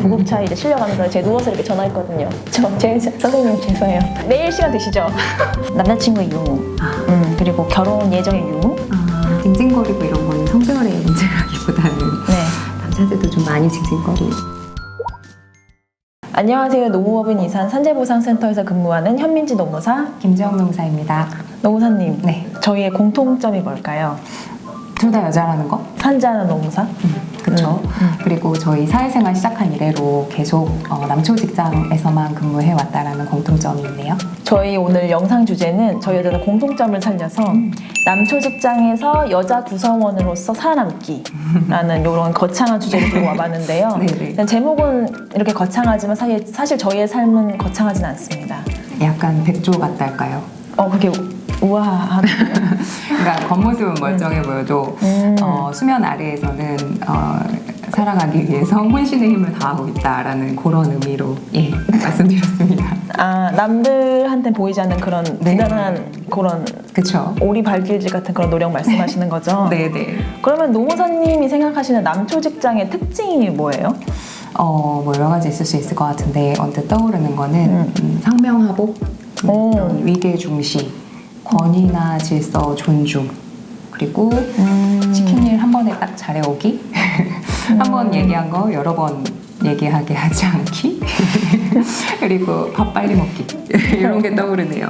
구급차 이제 실려가면서 제가 누워서 이렇게 전화했거든요. 선생님 죄송해요. 내일 시간 되시죠? 남자친구의 유무, 그리고 결혼 예정의 유무. 징징거리고 이런 거는 성별의 문제라기보다는 남자들도 좀 많이 징징거리고. 안녕하세요. 노무법인 이산 산재보상센터에서 근무하는 현민지 노무사 김지영 노무사입니다. 노무사님, 네. 저희의 공통점이 뭘까요? 둘 다 여자라는 거? 산자는 노무사? 그렇죠. 그리고 저희 사회생활 시작한 이래로 계속 남초 직장에서만 근무해왔다라는 공통점이 있네요. 저희 오늘 영상 주제는 저희 여자들 공통점을 살려서 남초 직장에서 여자 구성원으로서 살아남기라는 이런 거창한 주제를 들고 와봤는데요. 네네. 제목은 이렇게 거창하지만 사실 저희의 삶은 거창하진 않습니다. 약간 백조 같달까요? 그게 우아하다. 그러니까 겉모습은 멀쩡해 보여도 수면 아래에서는 살아가기 위해서 혼신의 힘을 다하고 있다라는 그런 의미로 말씀드렸습니다. 남들한테 보이지 않는 그런 대단한 그런 그쵸. 오리 발길질 같은 그런 노력 말씀하시는 거죠? 네네. 그러면 노무사님이 생각하시는 남초 직장의 특징이 뭐예요? 뭐 여러 가지 있을 수 있을 것 같은데 언뜻 떠오르는 거는 상명하복, 위계 중시, 권위나 질서 존중, 그리고 시킨 일 한 번에 딱 잘해오기, 한 번 얘기한 거 여러 번 얘기하게 하지 않기, 그리고 밥 빨리 먹기 이런 게 떠오르네요.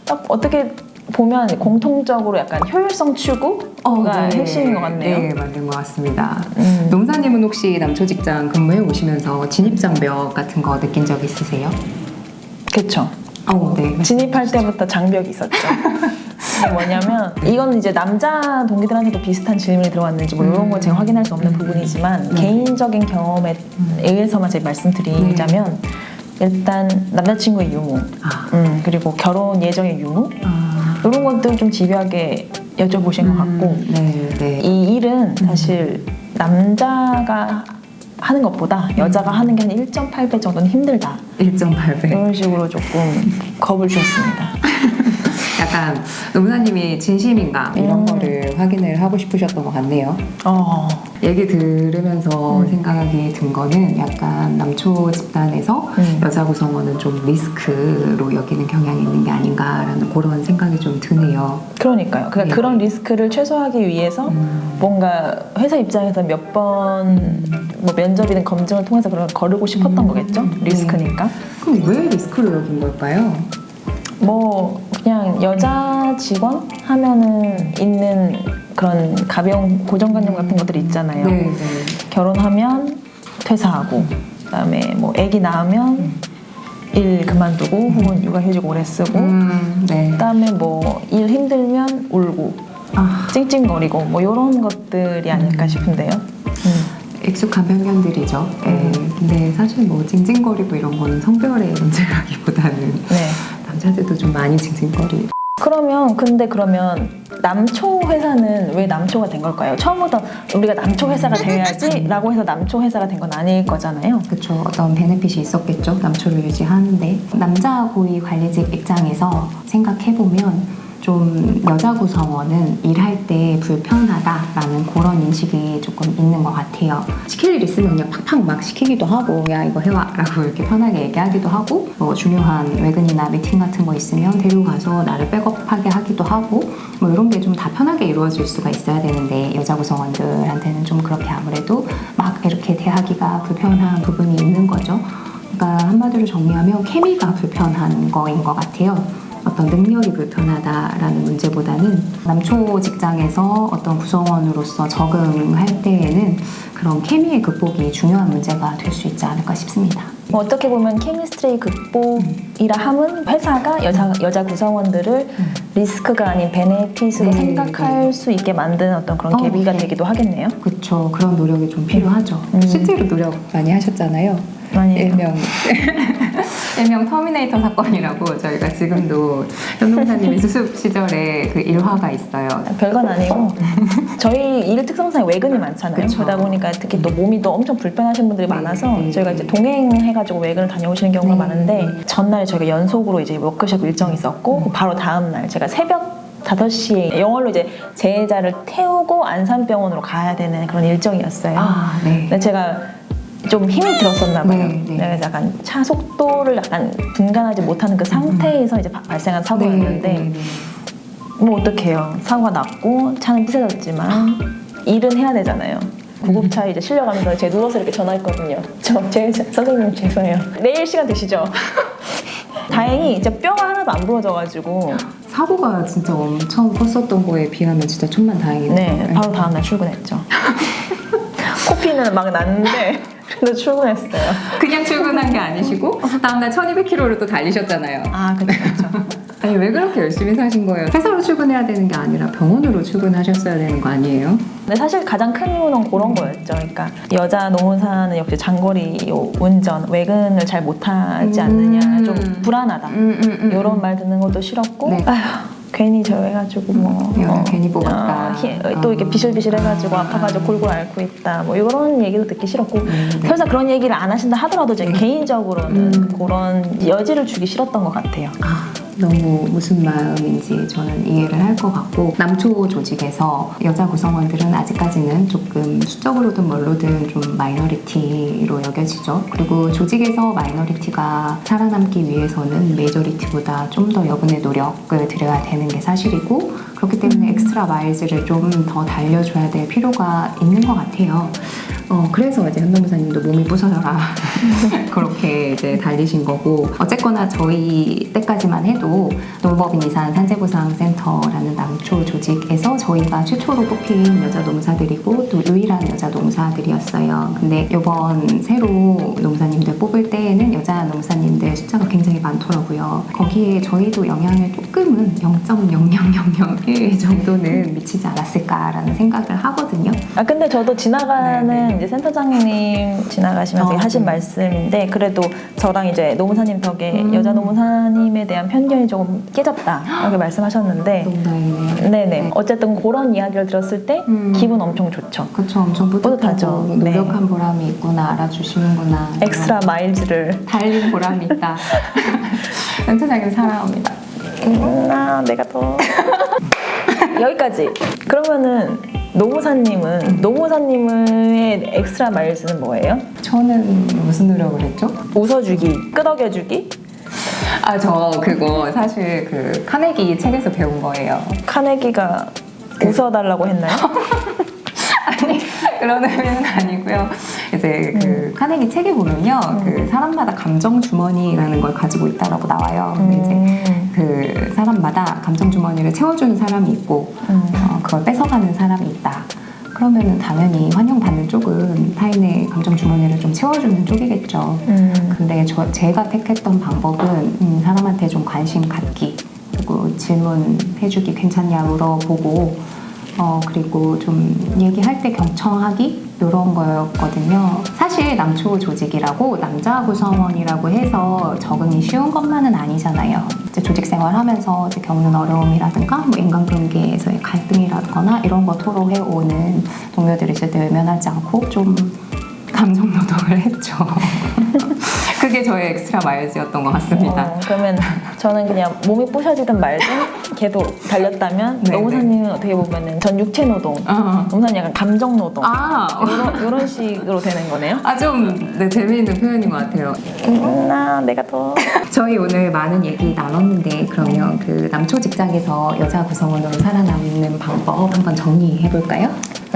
딱 어떻게 보면 공통적으로 약간 효율성 추구가 핵심인 것 같네요. 네, 맞는 것 같습니다. 노무사님은 혹시 남초 직장 근무해 오시면서 진입장벽 같은 거 느낀 적 있으세요? 그렇죠. 네. 진입할 때부터 장벽이 있었죠. 이게 뭐냐면 이건 이제 남자 동기들한테도 비슷한 질문이 들어왔는지 뭐 이런 걸 제가 확인할 수 없는 부분이지만 개인적인 경험에 의해서만 제가 말씀드리자면 일단 남자친구의 유무, 그리고 결혼 예정의 유무, 이런 것들 좀 집요하게 여쭤보신 것 같고 이 일은 사실 남자가 하는 것보다 여자가 하는 게 한 1.8배 정도는 힘들다. 1.8배. 이런 식으로 조금 겁을 주셨습니다. 약간 노무사님이 진심인가 이런 거를 확인을 하고 싶으셨던 것 같네요. 얘기 들으면서 생각이 든 거는 약간 남초 집단에서 여자 구성원은 좀 리스크로 여기는 경향이 있는 게 아닌가라는 그런 생각이 좀 드네요. 그러니까요. 그러니까 그런 리스크를 최소화하기 위해서 뭔가 회사 입장에서 몇 번 뭐 면접이든 검증을 통해서 그런 걸 거르고 싶었던 거겠죠? 리스크니까. 그럼 왜 리스크로 여긴 걸까요? 뭐 그냥 여자 직원 하면은 있는 그런 가벼운 고정관념 같은 것들이 있잖아요. 결혼하면 퇴사하고, 그다음에 뭐 아기 낳으면 일 그만두고 혹은 육아휴직 오래 쓰고, 그다음에 뭐 일 힘들면 울고 찡찡거리고 뭐 이런 것들이 아닐까 싶은데요. 익숙한 편견들이죠. 근데 사실 뭐 징징거리고 이런 거는 성별의 문제라기보다는 남자들도 좀 많이 징징거리고. 그러면 남초 회사는 왜 남초가 된 걸까요? 처음부터 우리가 남초 회사가 돼야지 라고 해서 남초 회사가 된 건 아닐 거잖아요. 그렇죠. 어떤 베네핏이 있었겠죠. 남초를 유지하는데. 남자 고위 관리직 입장에서 생각해보면 좀 여자 구성원은 일할 때 불편하다라는 그런 인식이 조금 있는 것 같아요. 시킬 일 있으면 그냥 팍팍 막 시키기도 하고, 야 이거 해와 라고 이렇게 편하게 얘기하기도 하고, 뭐 중요한 외근이나 미팅 같은 거 있으면 데리고 가서 나를 백업하게 하기도 하고, 뭐 이런 게 좀 다 편하게 이루어질 수가 있어야 되는데 여자 구성원들한테는 좀 그렇게 아무래도 막 이렇게 대하기가 불편한 부분이 있는 거죠. 그러니까 한마디로 정리하면 케미가 불편한 거인 것 같아요. 어떤 능력이 불편하다라는 문제보다는 남초 직장에서 어떤 구성원으로서 적응할 때에는 그런 케미의 극복이 중요한 문제가 될 수 있지 않을까 싶습니다. 어떻게 보면 케미스트리 극복이라 함은 회사가 여자 구성원들을 리스크가 아닌 베네핏으로 생각할 수 있게 만드는 어떤 그런 계기가 되기도 하겠네요. 그렇죠. 그런 노력이 좀 필요하죠. 실제로 노력 많이 하셨잖아요. 일명 터미네이터 사건이라고 저희가 지금도 현동사님이 수습 시절에 그 일화가 있어요. 별건 아니고 저희 일 특성상 외근이 많잖아요. 그러다 보니까 특히 또 몸이 또 엄청 불편하신 분들이 많아서 저희가 이제 동행해가지고 외근을 다녀오시는 경우가 많은데 전날 저희가 연속으로 이제 워크숍 일정이 있었고 바로 다음날 제가 새벽 5시에 영월로 이제 제자를 태우고 안산병원으로 가야 되는 그런 일정이었어요. 근데 제가 좀 힘이 들었었나 봐요. 네, 네. 그래서 약간 차 속도를 약간 분간하지 못하는 그 상태에서 이제 발생한 사고였는데 네. 뭐 어떡해요. 사고가 났고 차는 부셔졌지만 일은 해야 되잖아요. 구급차에 이제 실려가면서 제가 누워서 이렇게 전화했거든요. 선생님 죄송해요. 내일 시간 되시죠? 다행히 이제 뼈가 하나도 안 부러져가지고 사고가 진짜 엄청 컸었던 거에 비하면 진짜 천만다행이네요. 네, 바로 다음날 출근했죠. 코피는 막 났는데 그래도 출근했어요. 그냥 출근한 게 아니시고 다음날 1200km를 또 달리셨잖아요. 아, 그렇죠. 아니 왜 그렇게 열심히 사신 거예요? 회사로 출근해야 되는 게 아니라 병원으로 출근하셨어야 되는 거 아니에요? 근데 사실 가장 큰 이유는 그런 거였죠. 그러니까 여자 노무사는 역시 장거리 운전, 외근을 잘 못하지 않느냐, 좀 불안하다. 이런 말 듣는 것도 싫었고, 네. 아휴, 괜히 저 해가지고 뭐 괜히 뽑았다. 또 이렇게 비실비실 해가지고 아파가지고 골골 앓고 있다. 뭐 이런 얘기도 듣기 싫었고, 설사 그런 얘기를 안 하신다 하더라도 제 개인적으로는 그런 여지를 주기 싫었던 것 같아요. 너무 무슨 마음인지 저는 이해를 할 것 같고 남초 조직에서 여자 구성원들은 아직까지는 조금 수적으로든 뭘로든 좀 마이너리티로 여겨지죠. 그리고 조직에서 마이너리티가 살아남기 위해서는 메이저리티보다 좀 더 여분의 노력을 들여야 되는 게 사실이고 그렇기 때문에 엑스트라 마일즈를 좀 더 달려줘야 될 필요가 있는 것 같아요. 그래서 이제 현노무사님도 몸이 부서져라 그렇게 이제 달리신 거고 어쨌거나 저희 때까지만 해도 노무법인 이산 산재보상센터라는 남초 조직에서 저희가 최초로 뽑힌 여자 노무사들이고 또 유일한 여자 노무사들이었어요. 근데 이번 새로 노무사님들 뽑을 때에는 여자 노무사님들 숫자가 굉장히 많더라고요. 거기에 저희도 영향을 조금은 0.00001 정도는 미치지 않았을까라는 생각을 하거든요. 아 근데 저도 지나가는 네네. 이제 센터장님 지나가시면서 하신 말씀인데 그래도 저랑 이제 노무사님 덕에 여자 노무사님에 대한 편견이 조금 깨졌다 이렇게 말씀하셨는데 너무 다행이네요. 네네 네. 어쨌든 그런 이야기를 들었을 때 기분 엄청 좋죠. 그쵸, 엄청 뿌듯하죠. 뿌듯하고 네. 노력한 보람이 있구나, 알아주시는구나. 엑스트라 마일즈를 달린 보람이 있다. 센터장님 사랑합니다. 내가 더 여기까지. 그러면은 노무사님의 엑스트라 마일즈는 뭐예요? 저는 무슨 노력을 했죠? 웃어주기, 끄덕여주기? 저 그거 사실 그 카네기 책에서 배운 거예요. 카네기가 웃어달라고 했나요? 아니 그런 의미는 아니고요. 이제 그 카네기 책에 보면요, 그 사람마다 감정 주머니라는 걸 가지고 있다라고 나와요. 근데 이제 그 사람마다 감정 주머니를 채워주는 사람이 있고 그걸 뺏어가는 사람이 있다. 그러면은 당연히 환영받는 쪽은 타인의 감정 주머니를 좀 채워주는 쪽이겠죠. 근데 제가 택했던 방법은 사람한테 좀 관심 갖기, 그리고 질문해주기 괜찮냐 물어보고 그리고 좀 얘기할 때 경청하기 이런 거였거든요. 사실 남초 조직이라고 남자 구성원이라고 해서 적응이 쉬운 것만은 아니잖아요. 이제 조직 생활하면서 이제 겪는 어려움이라든가 뭐 인간관계에서의 갈등이라거나 이런 거 토로해 오는 동료들이 있을 때 외면하지 않고 좀 감정 노동을 했죠. 그게 저의 엑스트라 마일즈였던 것 같습니다. 그러면 저는 그냥 몸이 부셔지든 말든 걔도 달렸다면 네네. 노무사님은 어떻게 보면은 전 육체 노동, 노무사님 약간 감정 노동 이런 식으로 되는 거네요. 좀 재미있는 표현인 것 같아요. 내가 더 저희 오늘 많은 얘기 나눴는데 그러면 그 남초 직장에서 여자 구성원으로 살아남는 방법 한번 정리해 볼까요?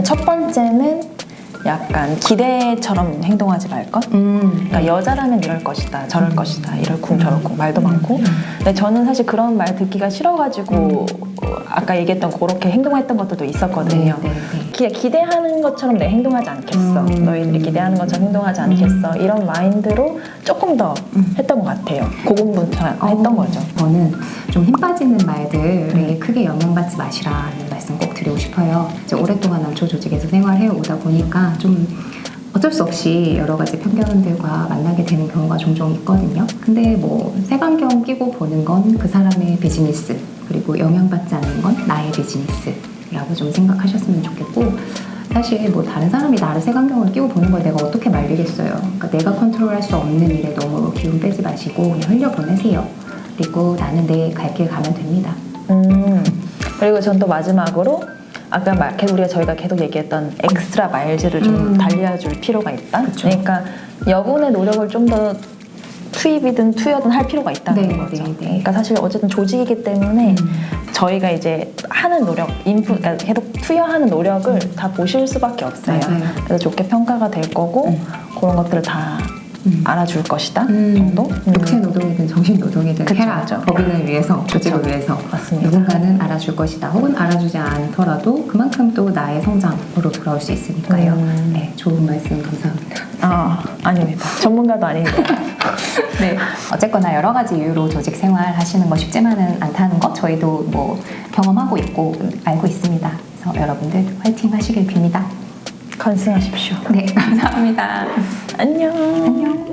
첫 번째는 약간 기대처럼 행동하지 말 것. 그러니까 여자라면 이럴 것이다, 저럴 것이다, 이럴쿵 저럴쿵 말도 많고. 근데 저는 사실 그런 말 듣기가 싫어가지고 아까 얘기했던 그렇게 행동했던 것들도 있었거든요. 기대하는 것처럼 내 행동하지 않겠어. 너희들이 기대하는 것처럼 행동하지 않겠어. 이런 마인드로 조금 더 했던 것 같아요. 고군분투했던 거죠. 저는 좀 힘 빠지는 말들에 크게 영향받지 마시라는 말씀 꼭 드리고 싶어요. 이제 오랫동안 남초 조직에서 생활해 오다 보니까 좀 어쩔 수 없이 여러 가지 편견들과 만나게 되는 경우가 종종 있거든요. 근데 뭐 색안경 끼고 보는 건 그 사람의 비즈니스, 그리고 영향받지 않는 건 나의 비즈니스라고 좀 생각하셨으면 좋겠고, 사실 뭐 다른 사람이 나를 색안경을 끼고 보는 걸 내가 어떻게 말리겠어요. 그러니까 내가 컨트롤할 수 없는 일에 너무 기운 빼지 마시고 그냥 흘려보내세요. 그리고 나는 내 갈 길 가면 됩니다. 그리고 전 또 마지막으로 저희가 계속 얘기했던 엑스트라 마일즈를 좀 달려줄 필요가 있다. 그쵸. 그러니까 여분의 노력을 좀 더 투입이든 투여든 할 필요가 있다는 네, 거죠. 네, 네. 그러니까 사실 어쨌든 조직이기 때문에 저희가 이제 하는 노력, 그러니까 계속 투여하는 노력을 다 보실 수밖에 없어요. 맞아요. 그래서 좋게 평가가 될 거고 그런 것들을 다 알아줄 것이다 정도? 육체 노동이든 정신 노동이든 그쵸, 해라. 그쵸. 법인을 위해서, 조직을 그쵸. 위해서 맞습니다. 누군가는 알아줄 것이다. 혹은 알아주지 않더라도 그만큼 또 나의 성장으로 돌아올 수 있으니까요. 네, 좋은 말씀 감사합니다. 아닙니다. 전문가도 아닙니다. 네. 어쨌거나 여러 가지 이유로 조직 생활 하시는 거 쉽지만은 않다는 것 저희도 뭐 경험하고 있고 알고 있습니다. 그래서 여러분들 화이팅 하시길 빕니다. 건승하십시오. 네, 감사합니다. 안녕. 안녕.